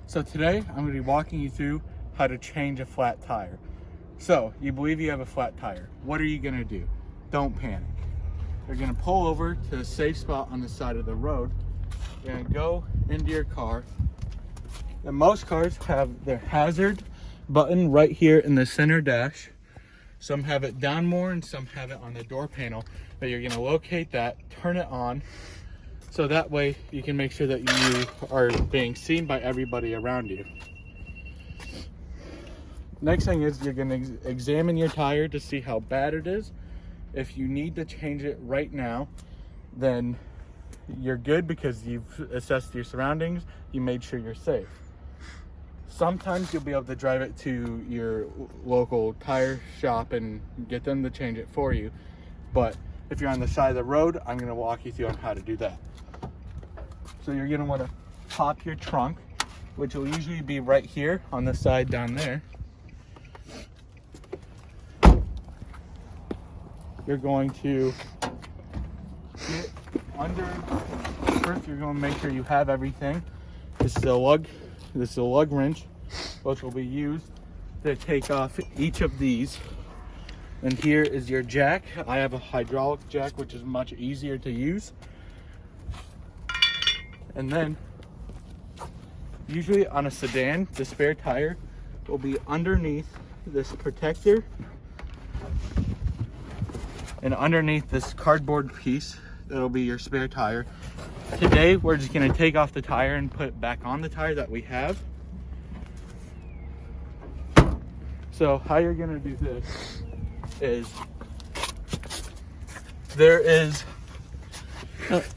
So today I'm going to be walking you through how to change a flat tire. So you believe you have a flat tire. What are you going to do? Don't panic. You're going to pull over to a safe spot on the side of the road. You're going to go into your car. And most cars have their hazard button right here in the center dash. Some have it down more and some have it on the door panel. But you're going to locate that, turn it on, so that way you can make sure that you are being seen by everybody around you. Next thing is you're going to examine your tire to see how bad it is. If you need to change it right now, then you're good because you've assessed your surroundings, you made sure you're safe. Sometimes you'll be able to drive it to your local tire shop and get them to change it for you. But if you're on the side of the road, I'm going to walk you through on how to do that. So you're going to want to pop your trunk, which will usually be right here on the side down there. You're going to get under. First, you're going to make sure you have everything. This is a lug wrench, which will be used to take off each of these. And here is your jack. I have a hydraulic jack, which is much easier to use. And then, usually on a sedan, the spare tire will be underneath this protector and underneath this cardboard piece. That'll be your spare tire. Today, we're just gonna take off the tire and put it back on the tire that we have. So how you're gonna do this is, there is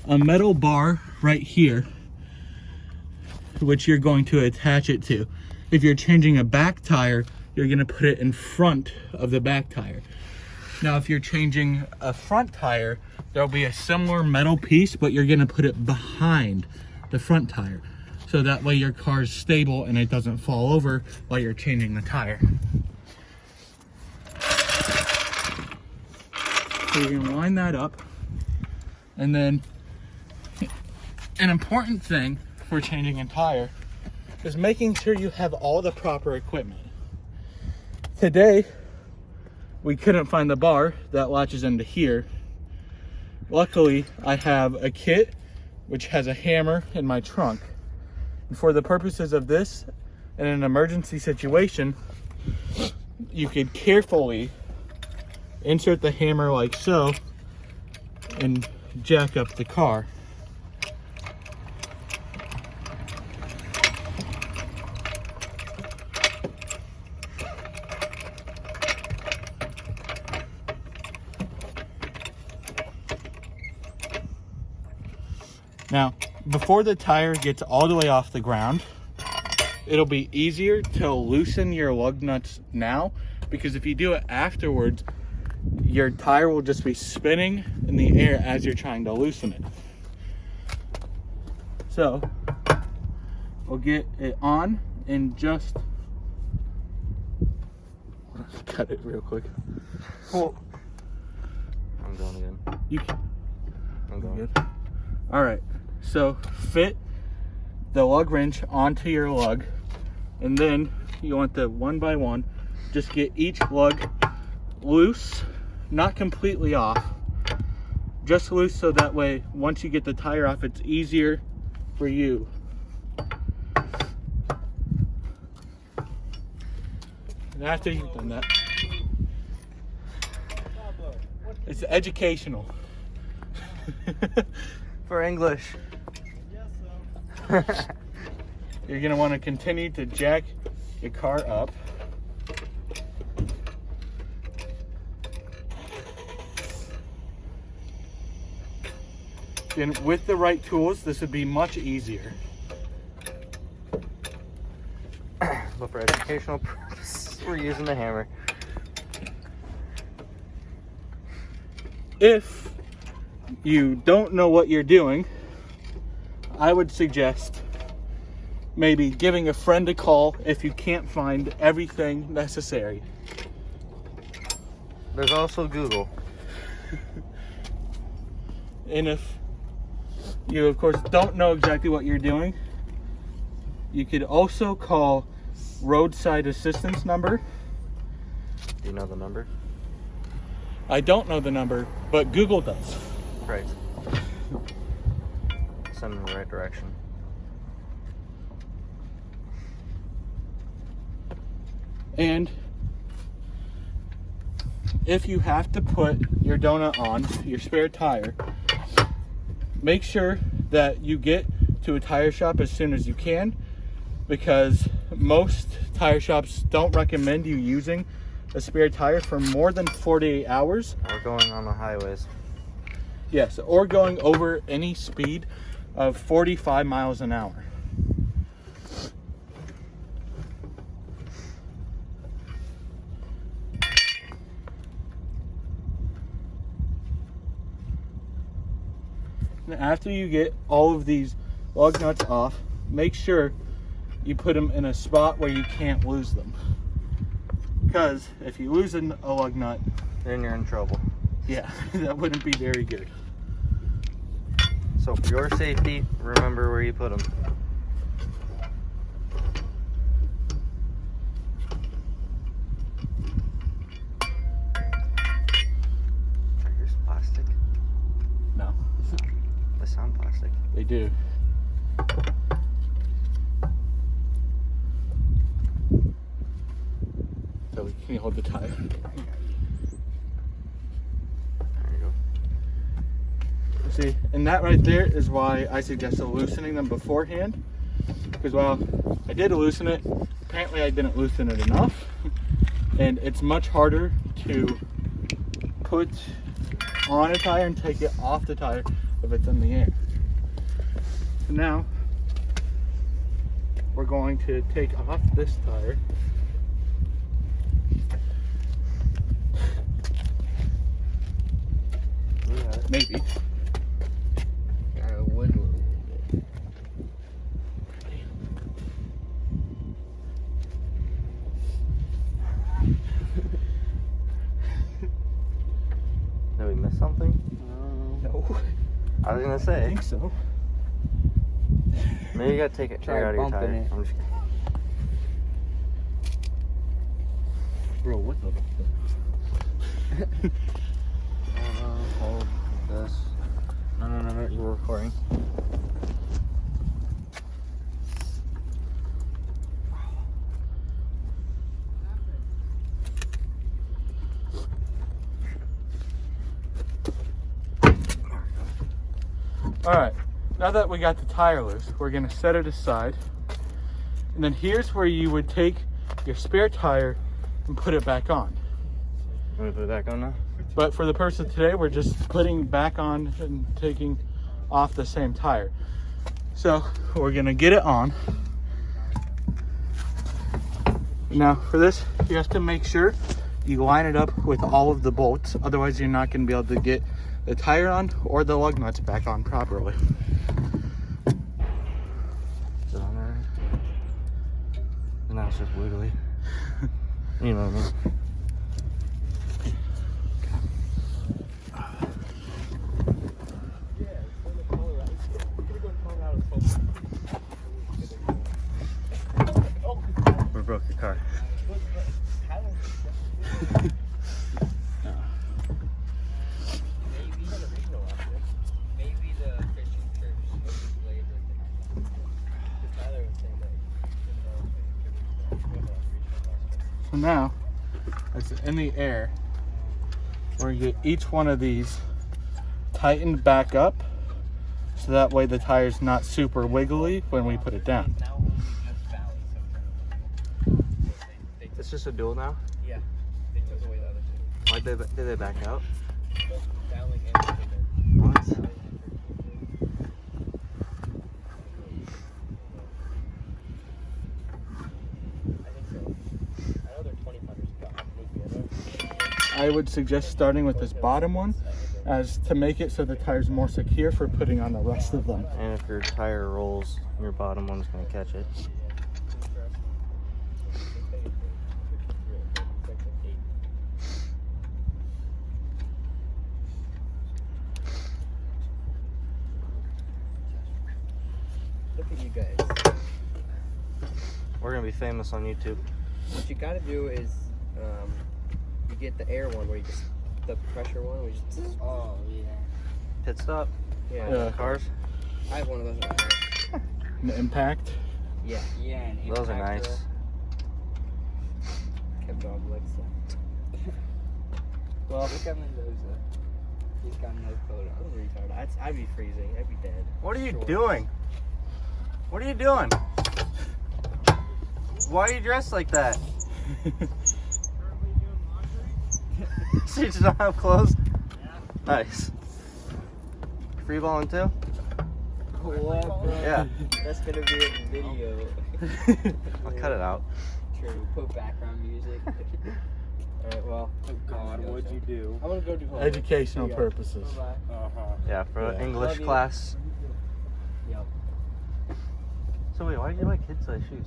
a metal bar right here, which you're going to attach it to. If you're changing a back tire, you're gonna put it in front of the back tire. Now, if you're changing a front tire, there'll be a similar metal piece, but you're gonna put it behind the front tire. So that way your car is stable and it doesn't fall over while you're changing the tire. So you're gonna line that up. And then an important thing for changing a tire is making sure you have all the proper equipment. Today, we couldn't find the bar that latches into here. Luckily, I have a kit which has a hammer in my trunk. And for the purposes of this, in an emergency situation, you could carefully insert the hammer like so and jack up the car. Now, before the tire gets all the way off the ground, it'll be easier to loosen your lug nuts now, because if you do it afterwards, your tire will just be spinning in the air as you're trying to loosen it. So, we'll get it on and just cut it real quick. Well, I'm going again. You can. I'm going. Good. All right. So fit the lug wrench onto your lug, and then you want to one by one just get each lug loose, not completely off, just loose, so that way once you get the tire off, it's easier for you. And after you've done that, it's educational. For English. You're gonna want to continue to jack your car up. And with the right tools, this would be much easier. But for educational purposes, we're using the hammer. If you don't know what you're doing, I would suggest maybe giving a friend a call if you can't find everything necessary. There's also Google. And if you, of course, don't know exactly what you're doing, You could also call roadside assistance number. Do you know the number? I don't know the number, but Google does. Right. Send in the right direction. And if you have to put your donut on your spare tire, make sure that you get to a tire shop as soon as you can, because most tire shops don't recommend you using a spare tire for more than 48 hours. Or going on the highways. Yes, or going over any speed of 45 miles an hour. And after you get all of these lug nuts off, make sure you put them in a spot where you can't lose them. Because if you lose a lug nut, Then you're in trouble. yeah, that wouldn't be very good. So for your safety, remember where you put them. Here's plastic. No, They sound plastic. they do. So can you hold the tire? There you go. See, and that right there is why I suggested loosening them beforehand. Because while I did loosen it, apparently I didn't loosen it enough. And it's much harder to put on a tire and take it off the tire if it's in the air. So now we're going to take off this tire. Yeah. Maybe. Gotta wiggle a little bit. Did we miss something? No, I was gonna I say. think so. Maybe you gotta take it Try out of your bumping tire. it. I'm just kidding. Bro, what the? Hold this. No, you're recording. All right, now that we got the tire loose, we're gonna set it aside. And then here's where you would take your spare tire and put it back on. Let me put it back on now. But for the purpose of today, we're just putting back on and taking off the same tire. So we're gonna get it on. Now for this, you have to make sure you line it up with all of the bolts. Otherwise you're not gonna be able to get the tire on or the lug nuts back on properly. Is it on there? And now it's just wiggly. You know what I mean? We broke the car. So now, it's in the air, we're gonna get each one of these tightened back up, so that way the tire's not super wiggly when we put it down. It's just a dual now? Yeah, they took away the other two. Why did they back out? Dowling and Tinder. What? I think so. I know they're 20 putters, but I would suggest starting with this bottom one, as to make it so the tire's more secure for putting on the rest of them. And if your tire rolls, your bottom one's gonna catch it. Look at you guys. We're gonna be famous on YouTube. What you gotta do is, you get the air one where you just, the pressure one where you just, Oh, yeah. Pit stop. Yeah. Cars. I have one of those in my house. The impact. Yeah. Yeah, and Those are impact nice. grill. Kev dog likes them. Well, look at Mendoza. He's got no coat I on. was retarded. I'd be freezing. I'd be dead. What are you Sure. doing? What are you doing? Why are you dressed like that? So you just don't have clothes? Yeah. Nice. Free balling too? What, bro? Yeah. That's gonna be a video. I'll cut it out. True. Put background music. Alright, well. Oh God, what'd you do? I'm gonna go do homework. Educational Yeah. purposes. Bye. Yeah, for Yeah. English Love you. class. Yep. So wait, why do you like kid size shoes?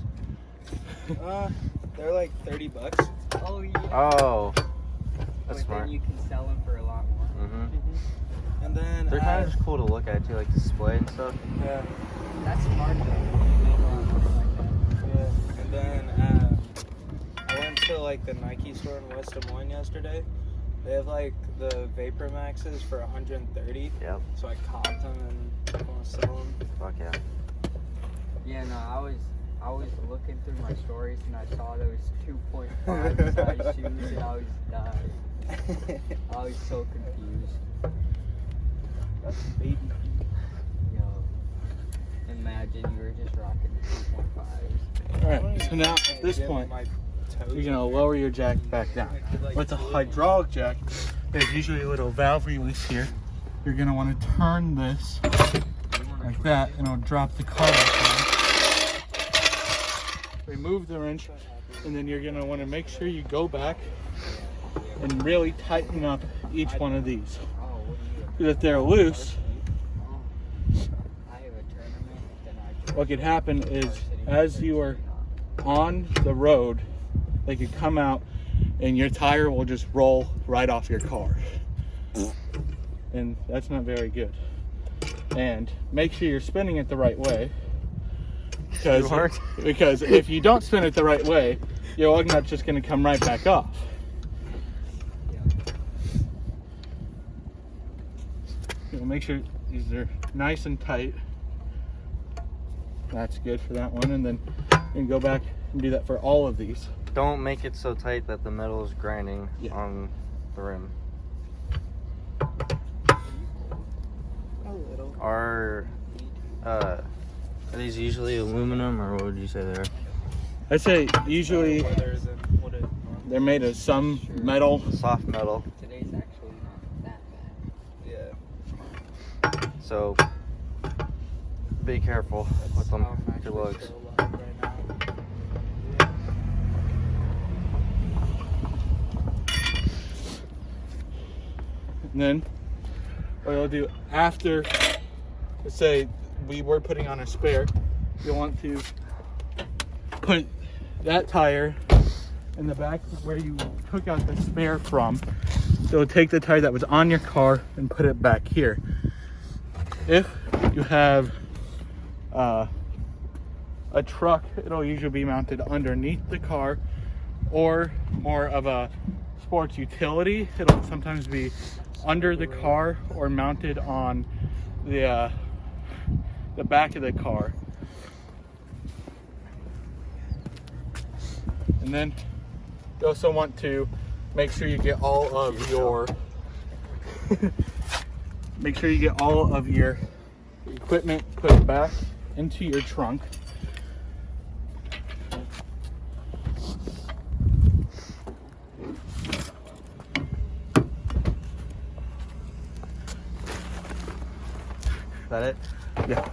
They're like $30. Oh yeah. Oh, that's but smart. then you can sell them for a lot more. Mm-hmm. And then They're kind of just cool to look at too, like display and stuff. yeah, That's smart though. You make a lot of money like that. yeah. And then I went to like the Nike store in West Des Moines yesterday. They have like the Vapor Maxes for 130. Yep. So I copped them and want to sell them. Fuck yeah. Yeah, no, I was looking through my stories and I saw those 2.5 size shoes and I was dying. I was so confused. That's baby feet. Yo, imagine you were just rocking the 2.5s. Alright, so now at this point, you're gonna lower your jack back down. With a hydraulic jack, there's usually a little valve release here. You're gonna want to turn this like that, and it'll drop the car back down. Remove the wrench, and then you're gonna want to make sure you go back and really tighten up each one of these. Oh, what do you Because if they're loose, Oh, I have a tournament, then I what could happen is as you are on the road, they could come out and your tire will just roll right off your car. And that's not very good. And make sure you're spinning it the right way. Because if you don't spin it the right way, your lug nut's just going to come right back off. You know, make sure these are nice and tight. That's good for that one. And then you can go back and do that for all of these. Don't make it so tight that the metal is grinding on the rim. A little. Are these usually aluminum, or what would you say they are? I'd say usually they're made of some metal. Soft metal. Today's actually not that bad. Yeah. So be careful with them, How I'm your actually lugs. still alive right now. And then what you'll do after, let's say we were putting on a spare, you'll want to put that tire in the back where you took out the spare from. So take the tire that was on your car and put it back here. If you have a truck, it'll usually be mounted underneath the car, or more of a sports utility, it'll sometimes be under the car or mounted on the back of the car. And then you also want to make sure you get all of your make sure you get all of your equipment put back into your trunk. Is that it? Yeah.